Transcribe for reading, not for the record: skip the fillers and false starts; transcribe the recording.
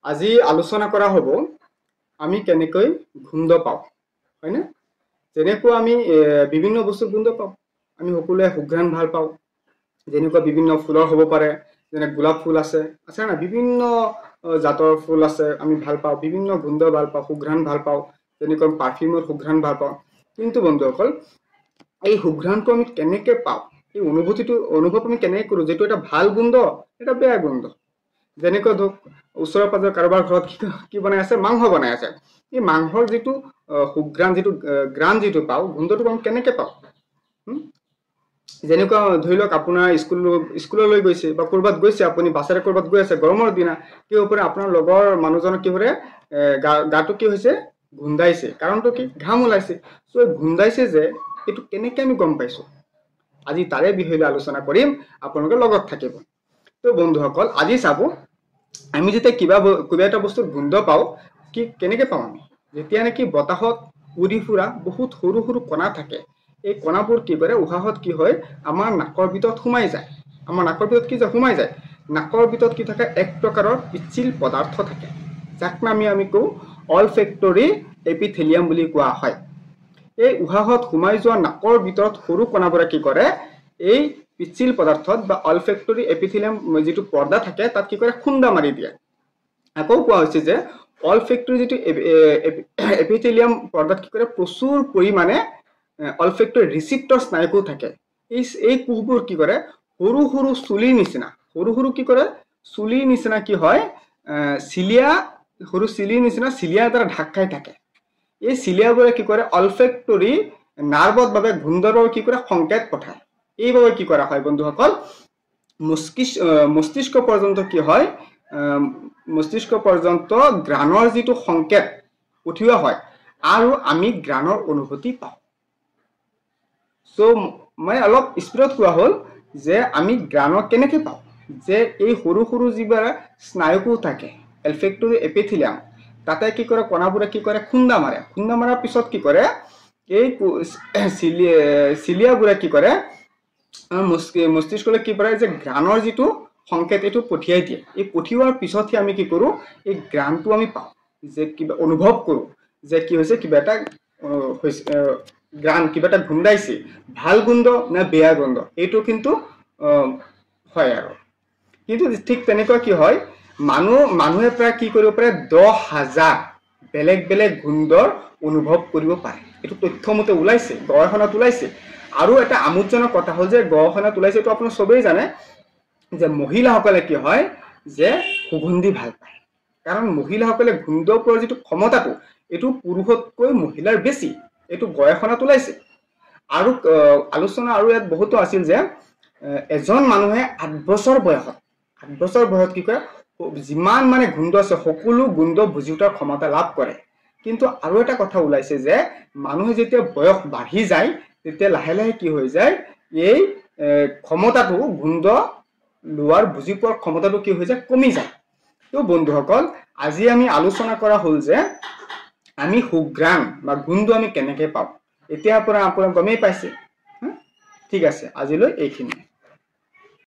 আজি আলোচনা কৰা হ'ব আমি কেনেকৈ গোন্ধ পাওঁ হয়নে যেনেকৈ আমি বিভিন্ন বস্তুৰ গোন্ধ পাওঁ আমি সকলোৱে সুঘ্ৰাণ ভাল পাওঁ যেনেকৈ বিভিন্ন ফুলৰ হ'ব পাৰে যেনে গোলাপ ফুল আছে না বিভিন্ন জাতৰ ফুল আছে আমি ভাল পাওঁ বিভিন্ন গোন্ধ ভাল পাওঁ সুঘ্ৰাণ ভাল পাওঁ যেনেকৈ পাৰফিউমৰ সুঘ্ৰাণ ভাল পাওঁ কিন্তু বন্ধুসকল এই সুঘ্ৰাণটো আমি কেনেকৈ পাওঁ এই অনুভৱ আমি কেনেকৈ কৰোঁ যেটো এটা ভাল গোন্ধ এটা বেয়া গোন্ধ যেনেকৈ ধৰক ওচৰৰ পাজৰ কাৰোবাৰ ঘৰত কি বনাই আছে মাংস বনাই আছে এই মাংসৰ যেটো সুঘ্ৰাণ যেটো গ্ৰাণ যেটো পাওঁ গোন্ধটো আমি কেনেকৈ পাওঁ যেনেকৈ ধৰি লওক আপোনাৰ স্কুললৈ গৈছে বা কৰবাত গৈছে আপুনি বাছেৰে কৰবাত গৈ আছে গৰমৰ দিনা কি ওপৰে আপোনাৰ লগৰ মানুহজনৰ কি হৰে গাটো কি হৈছে গুন্ধাইছে কাৰণটো কি ঘাম ওলাইছে সো গুন্ধাইছে যে এটো কেনেকৈ আমি গম পাইছো আজি তাৰে বিষয়ে আলোচনা কৰিম আপোনালোকৰ লগত থাকিব তো বন্ধুসকল আজি চাব আমি যেতিয়া কিবা এটা বস্তুৰ গোন্ধ পাওঁ কি কেনেকৈ পাওঁ আমি যেতিয়া নেকি বতাহত উৰি ফুৰা বহুত সৰু সৰু কণা থাকে এই কণাবোৰ কি কৰে উহাহত কি হয় আমাৰ নাকৰ ভিতৰত সোমাই যায় আমাৰ নাকৰ ভিতৰত কি সোমাই যায় নাকৰ ভিতৰত কি থাকে এক প্ৰকাৰৰ পিচ্ছিল পদাৰ্থ থাকে যাক আমি কওঁ অলফেক্টৰী এপিথেলিয়াম বুলি কোৱা হয় এই উহাহত সোমাই যোৱা নাকৰ ভিতৰত সৰু কণাবোৰে কি কৰে এই পিচ্ছিল পদাৰ্থত বা অলফেক্টৰী এপিথেলিয়াম যেটো পৰ্দা থাকে তাত কি কৰে খুন্দা মাৰি দিয়ে আকৌ কোৱা হৈছে যে অলফেক্টৰী যেটো এপিথেলিয়াম পৰ্দাত কি কৰে প্ৰচুৰ পৰিমাণে অলফেক্টৰী ৰিসেপ্টৰ স্নায়ুকো থাকে এই কোষবোৰ কি কৰে সৰু সৰু চুলিৰ নিচিনা সৰু কি কৰে চুলিৰ নিচিনা কি হয় চিলিয়া সৰু চিলিৰ নিচিনা চিলিয়া দ্বাৰা ঢাক খাই থাকে এই চিলিয়াবোৰে কি কৰে অলফেক্টৰী নাৰ্ভত বাবে গোন্ধৰ কি কৰে সংকেত পঠায় এইভাবে কি কৰা হয় বন্ধুসকল মস্তিষ্ক পৰ্যন্ত কি হয় মস্তিষ্ক পৰ্যন্ত গ্ৰাণৰ যেটো সংকেত পঠিওৱা হয় আৰু আমি গ্ৰাণৰ অনুভূতি পাওঁ সো মই অলপ স্পিডত কোৱা হল যে আমি গ্ৰাণৰ কেনেকৈ পাওঁ যে এই সৰু সৰু যিবাৰ স্নায়ুকো থাকে অলফেক্টৰী এপিথেলিয়াম তাতে কি কৰে কণাবোৰে কি কৰে খুন্দা মাৰাৰ পিছত কি কৰে এই চিলিয়াবোৰে কি কৰে মস্তিষ্কলৈ কি কৰে যে গ্ৰাণৰ যেটো সংকেত এটো পঠিয়াই দিয়ে এই পঠিওৱাৰ পিছতহে আমি কি কৰো এই গ্ৰাণটো আমি পাওঁ যে কিবা অনুভৱ কৰো যে কি হৈছে কিবা এটা গ্ৰাণ কিবা এটা গোন্ধাইছে ভাল গোন্ধ না বেয়া গোন্ধ এটো কিন্তু হয় আৰু কিন্তু ঠিক তেনেকৈ কি হয় মানুহে প্ৰায় কি কৰিব পাৰে 10,000 বেলেগ গোন্ধৰ অনুভৱ কৰিব পাৰে এটো তথ্যমতে ওলাইছে গৱেষণাত ওলাইছে আৰু এটা আমোদজনক কথা হল যে গৱেষণাত ওলাইছে তো আপুনি সবেই জানে যে মহিলাসকলে কি হয় যে সুগন্ধি ভাল পায় কাৰণ মহিলাসকলে গোন্ধ পোৱাৰ যেটো ক্ষমতাটো এটো পুৰুষতকৈ মহিলাৰ বেছি এটো গৱেষণাত ওলাইছে আৰু আলোচনা আৰু ইয়াত বহুতো আছিল যে এজন মানুহে 8 বছৰ বয়সত কি কৰে যিমান মানে গোন্ধ আছে সকলো গোন্ধ বুজি উঠাৰ ক্ষমতা লাভ কৰে কিন্তু আৰু এটা কথা ওলাইছে যে মানুহে যেতিয়া বয়স বাঢ়ি যায় তেতিয়া লাহে লাহে কি হৈ যায় এই ক্ষমতাটো গোন্ধ লোৱাৰ বুজি পোৱাৰ ক্ষমতাটো কি হৈ যায় কমি যায় তো বন্ধুসকল আজি আমি আলোচনা কৰা হল যে আমি সুঘ্ৰাণ বা গোন্ধ আমি কেনেকৈ পাওঁ এতিয়া পৰা আপোনাক গমেই পাইছে ঠিক আছে আজিলৈ এইখিনি